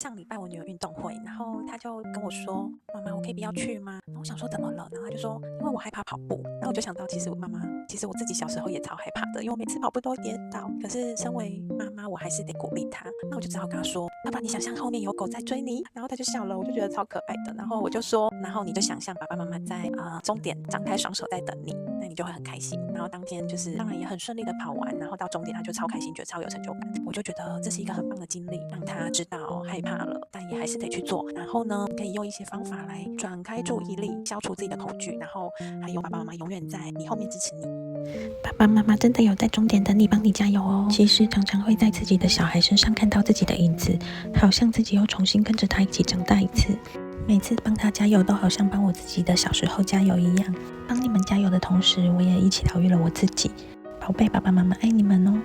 上礼拜我女儿运动会，然后她就跟我说：“妈妈，我可以不要去吗？”然后我想说怎么了？然后她就说：“因为我害怕跑步。”然后我就想到，其实我自己小时候也超害怕的，因为我每次跑步都会跌倒。可是身为妈妈，我还是得鼓励她。那我就只好跟她说：“爸爸，你想象后面有狗在追你。”然后她就笑了，我就觉得超可爱的。然后我就说：“然后你就想象爸爸妈妈在终点张开双手在等你，那你就会很开心。”然后当天就是当然也很顺利的跑完，然后到终点她就超开心，觉得超有成就感。我就觉得这是一个很棒的经历，让她知道害怕了，但也还是得去做。然后呢，可以用一些方法来转开注意力，消除自己的恐惧，然后还有爸爸妈妈永远在你后面支持你。爸爸妈妈真的有在终点等你，帮你加油哦。其实常常会在自己的小孩身上看到自己的影子，好像自己又重新跟着他一起长大一次。每次帮他加油，都好像帮我自己的小时候加油一样。帮你们加油的同时，我也一起疗愈了我自己。宝贝，爸爸妈妈爱你们哦。